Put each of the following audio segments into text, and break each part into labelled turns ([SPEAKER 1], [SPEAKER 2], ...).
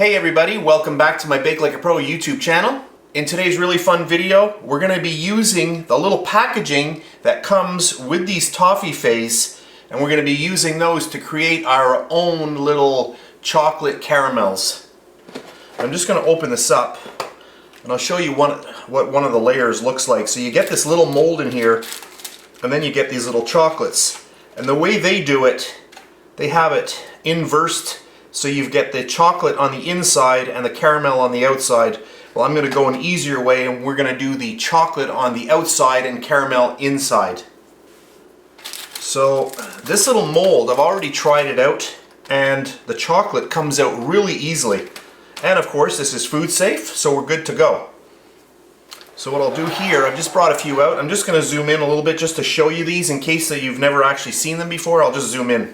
[SPEAKER 1] Hey everybody, welcome back to my BakeLikeAPro YouTube channel. In today's really fun video, we're going to be using the little packaging that comes with these Toffifees, and we're going to be using those to create our own little chocolate caramels. I'm just going to open this up and I'll show you what one of the layers looks like. So you get this little mold in here and then you get these little chocolates. And the way they do it, they have it inversed. So you get the chocolate on the inside and the caramel on the outside. Well, I'm going to go an easier way and we're going to do the chocolate on the outside and caramel inside. So this little mold, I've already tried it out and the chocolate comes out really easily. And of course this is food safe, so we're good to go. So what I'll do here, I've just brought a few out. I'm just going to zoom in a little bit just to show you these in case that you've never actually seen them before. I'll just zoom in.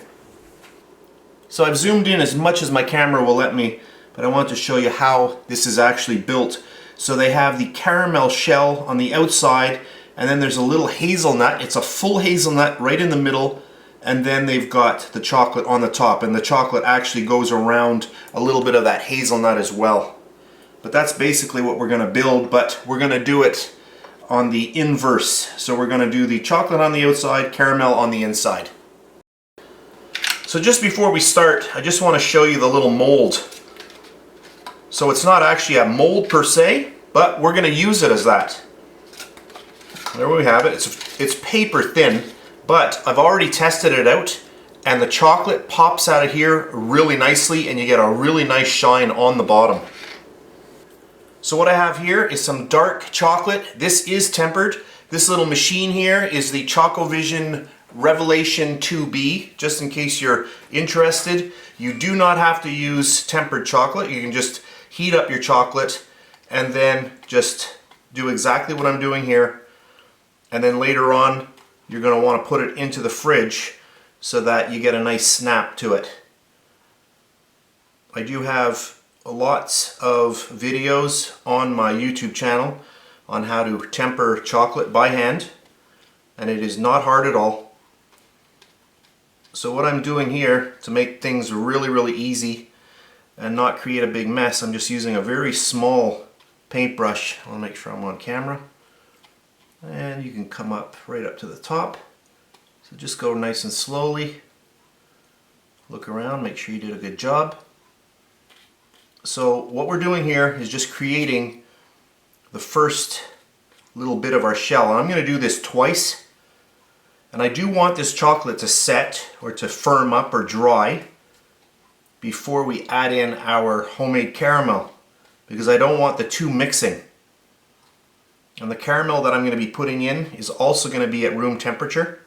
[SPEAKER 1] So I've zoomed in as much as my camera will let me, but I want to show you how this is actually built. So they have the caramel shell on the outside, and then there's a little hazelnut. It's a full hazelnut right in the middle, and then they've got the chocolate on the top, and the chocolate actually goes around a little bit of that hazelnut as well. But that's basically what we're going to build, but we're going to do it on the inverse. So we're going to do the chocolate on the outside, caramel on the inside. So just before we start, I just want to show you the little mold. So it's not actually a mold per se, but we're going to use it as that. There we have it. It's paper thin, but I've already tested it out and the chocolate pops out of here really nicely and you get a really nice shine on the bottom. So what I have here is some dark chocolate. This is tempered. This little machine here is the Chocovision Revolation 2B, just in case you're interested. You do not have to use tempered chocolate. You can just heat up your chocolate and then just do exactly what I'm doing here. And then later on, you're going to want to put it into the fridge so that you get a nice snap to it. I do have lots of videos on my YouTube channel on how to temper chocolate by hand, and it is not hard at all. So what I'm doing here to make things really easy and not create a big mess, I'm just using a very small paintbrush. I want to make sure I'm on camera. And you can come up right up to the top. So just go nice and slowly. Look around, make sure you did a good job. So what we're doing here is just creating the first little bit of our shell. And I'm going to do this twice. And I do want this chocolate to set or to firm up or dry before we add in our homemade caramel, because I don't want the two mixing. And the caramel that I'm going to be putting in is also going to be at room temperature.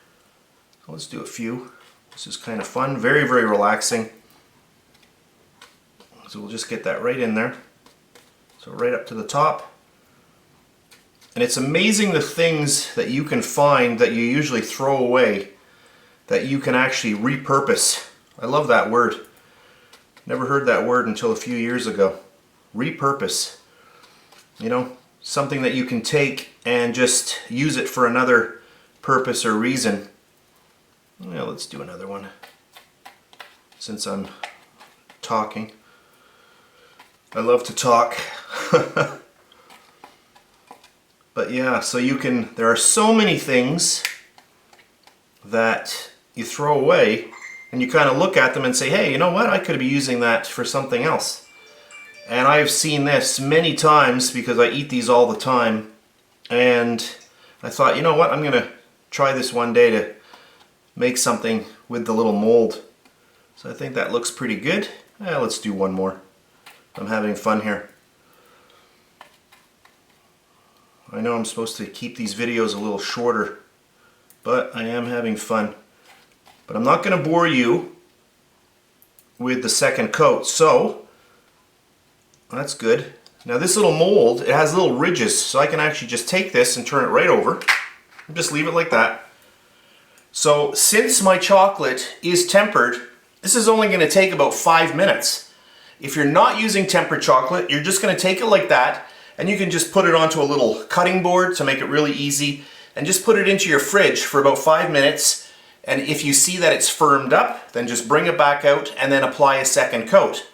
[SPEAKER 1] So let's do a few. This is kind of fun, very relaxing. So we'll just get that right in there. So right up to the top. And it's amazing the things that you can find that you usually throw away that you can actually repurpose. I love that word. Never heard that word until a few years ago. Repurpose. You know, something that you can take and just use it for another purpose or reason. Well, let's do another one since I'm talking. I love to talk. But yeah, so you can, there are so many things that you throw away and you kind of look at them and say, hey, you know what, I could be using that for something else. And I've seen this many times because I eat these all the time, and I thought, you know what, I'm going to try this one day to make something with the little mold. So I think that looks pretty good. Let's do one more. I'm having fun here. I know I'm supposed to keep these videos a little shorter, but I am having fun. But I'm not going to bore you with the second coat, so that's good. Now this little mold, it has little ridges, so I can actually just take this and turn it right over and just leave it like that. So since my chocolate is tempered, this is only going to take about 5 minutes. If you're not using tempered chocolate, you're just going to take it like that, and you can just put it onto a little cutting board to make it really easy, and just put it into your fridge for about 5 minutes. And if you see that it's firmed up, then just bring it back out and then apply a second coat.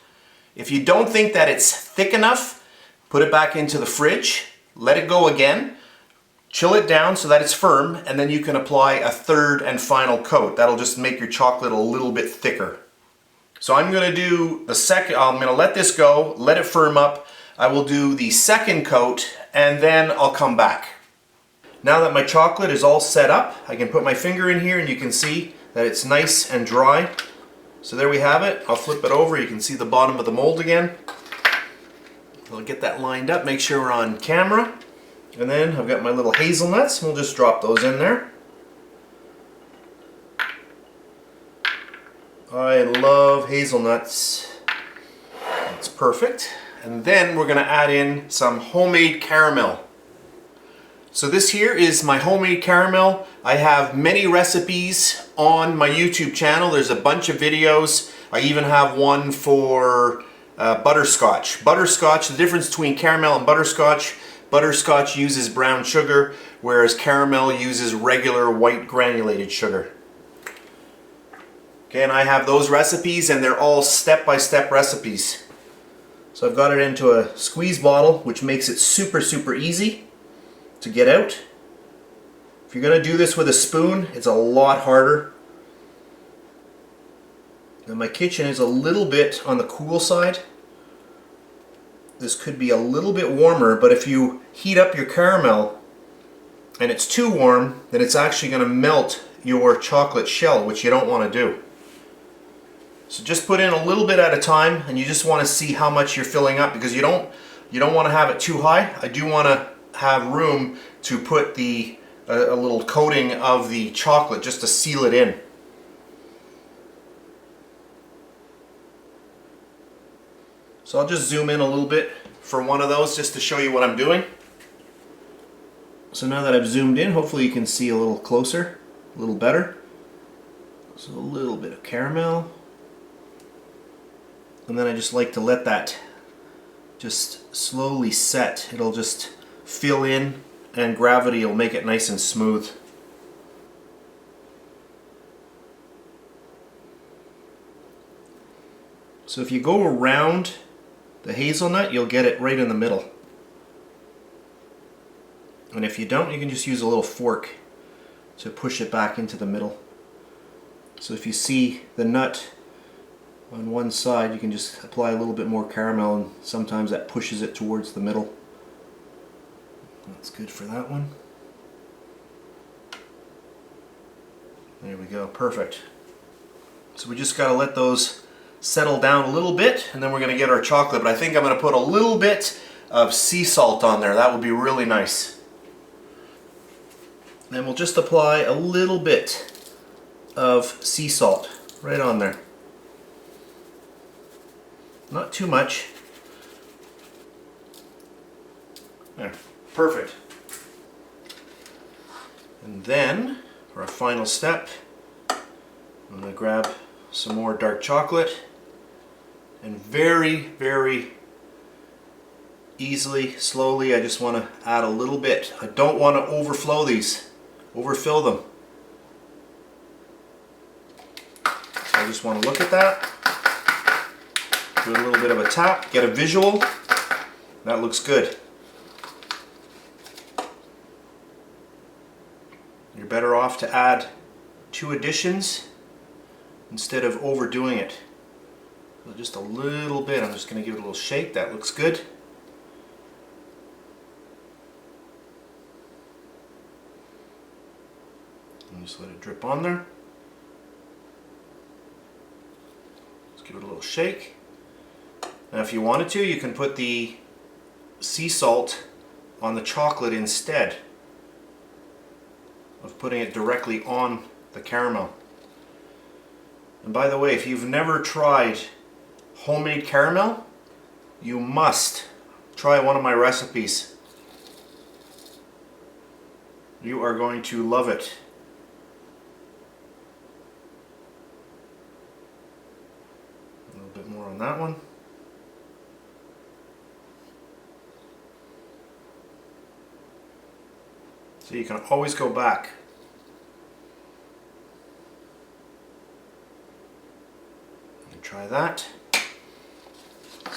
[SPEAKER 1] If you don't think that it's thick enough, put it back into the fridge, let it go again, chill it down so that it's firm, and then you can apply a third and final coat. That'll just make your chocolate a little bit thicker. So I'm going to do the second, I'm going to let this go, let it firm up. I will do the second coat and then I'll come back. Now that my chocolate is all set up, I can put my finger in here and you can see that it's nice and dry. So there we have it. I'll flip it over. You can see the bottom of the mold again. I'll get that lined up, make sure we're on camera. And then I've got my little hazelnuts. We'll just drop those in there. I love hazelnuts. It's perfect. And then we're going to add in some homemade caramel. So this here is my homemade caramel. I have many recipes on my YouTube channel. There's a bunch of videos. I even have one for butterscotch. Butterscotch, the difference between caramel and butterscotch. Butterscotch uses brown sugar, whereas caramel uses regular white granulated sugar. Okay, and I have those recipes and they're all step-by-step recipes. So I've got it into a squeeze bottle, which makes it super easy to get out. If you're going to do this with a spoon, it's a lot harder. Now my kitchen is a little bit on the cool side. This could be a little bit warmer, but if you heat up your caramel and it's too warm, then it's actually going to melt your chocolate shell, which you don't want to do. So just put in a little bit at a time, and you just want to see how much you're filling up, because you don't want to have it too high. I do want to have room to put a little coating of the chocolate just to seal it in. So I'll just zoom in a little bit for one of those just to show you what I'm doing. So now that I've zoomed in, hopefully you can see a little closer, a little better. So a little bit of caramel. And then I just like to let that just slowly set. It'll just fill in and gravity will make it nice and smooth. So if you go around the hazelnut, you'll get it right in the middle. And if you don't, you can just use a little fork to push it back into the middle. So if you see the nut on one side, you can just apply a little bit more caramel, and sometimes that pushes it towards the middle. That's good for that one. There we go, perfect. So we just got to let those settle down a little bit, and then we're going to get our chocolate. But I think I'm going to put a little bit of sea salt on there. That would be really nice. And we'll just apply a little bit of sea salt right on there. Not too much. There, perfect. And then, for our final step, I'm going to grab some more dark chocolate and very easily, slowly, I just want to add a little bit. I don't want to overflow these, overfill them. So I just want to look at that. Do a little bit of a tap, get a visual. That looks good. You're better off to add 2 additions instead of overdoing it. So just a little bit. I'm just going to give it a little shake. That looks good. And just let it drip on there. Let's give it a little shake. Now if you wanted to, you can put the sea salt on the chocolate instead of putting it directly on the caramel. And by the way, if you've never tried homemade caramel, you must try one of my recipes. You are going to love it. A little bit more on that one. So you can always go back. And try that.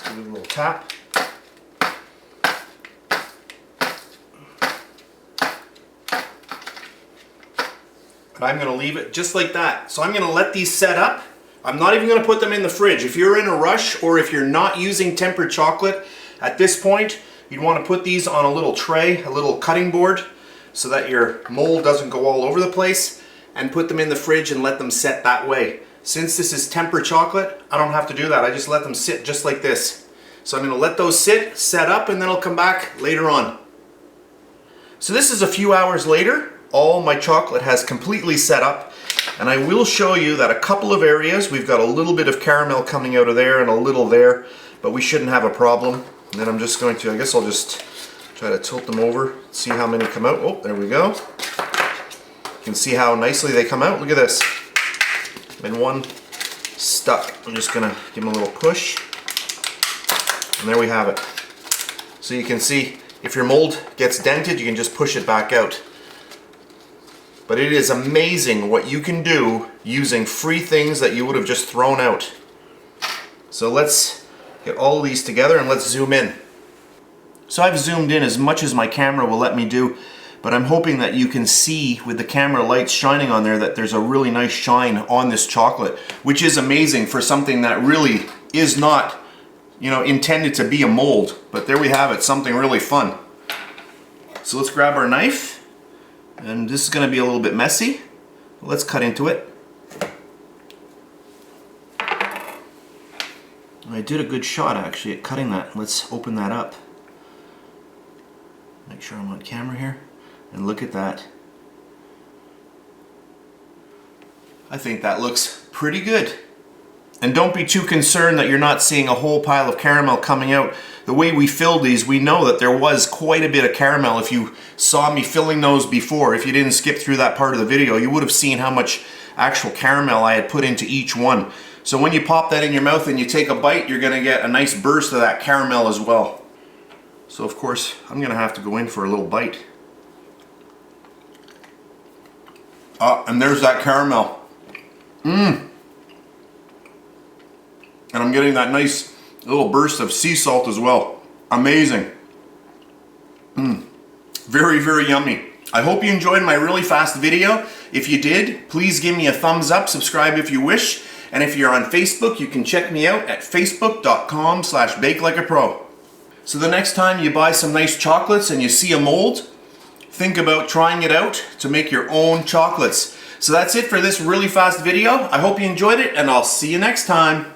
[SPEAKER 1] Give it a little tap. And I'm going to leave it just like that. So I'm going to let these set up. I'm not even going to put them in the fridge. If you're in a rush or if you're not using tempered chocolate at this point, you'd want to put these on a little tray, a little cutting board, so that your mold doesn't go all over the place, and put them in the fridge and let them set that way. Since this is tempered chocolate, I don't have to do that. I just let them sit just like this. So I'm going to let those sit, set up, and then I'll come back later on. So this is a few hours later. All my chocolate has completely set up, and I will show you that a couple of areas, we've got a little bit of caramel coming out of there and a little there, but we shouldn't have a problem. And then I'm just going to, I guess I'll just try to tilt them over, see how many come out. Oh, there we go. You can see how nicely they come out. Look at this. And one stuck. I'm just gonna give them a little push. And there we have it. So you can see if your mold gets dented, you can just push it back out. But it is amazing what you can do using free things that you would have just thrown out. So let's get all of these together and let's zoom in. So I've zoomed in as much as my camera will let me do, but I'm hoping that you can see with the camera lights shining on there that there's a really nice shine on this chocolate, which is amazing for something that really is not, you know, intended to be a mold. But there we have it, something really fun. So let's grab our knife. And this is going to be a little bit messy. Let's cut into it. I did a good shot actually at cutting that. Let's open that up. Make sure I'm on camera here. And look at that. I think that looks pretty good. And don't be too concerned that you're not seeing a whole pile of caramel coming out. The way we filled these, we know that there was quite a bit of caramel. If you saw me filling those before, if you didn't skip through that part of the video, you would have seen how much actual caramel I had put into each one. So when you pop that in your mouth and you take a bite, you're going to get a nice burst of that caramel as well. So of course, I'm going to have to go in for a little bite. And there's that caramel. Mmm. And I'm getting that nice little burst of sea salt as well. Amazing. Very, very yummy. I hope you enjoyed my really fast video. If you did, please give me a thumbs up, subscribe if you wish. And if you're on Facebook, you can check me out at facebook.com/BakeLikeAPro. So the next time you buy some nice chocolates and you see a mold, think about trying it out to make your own chocolates. So that's it for this really fast video. I hope you enjoyed it, and I'll see you next time.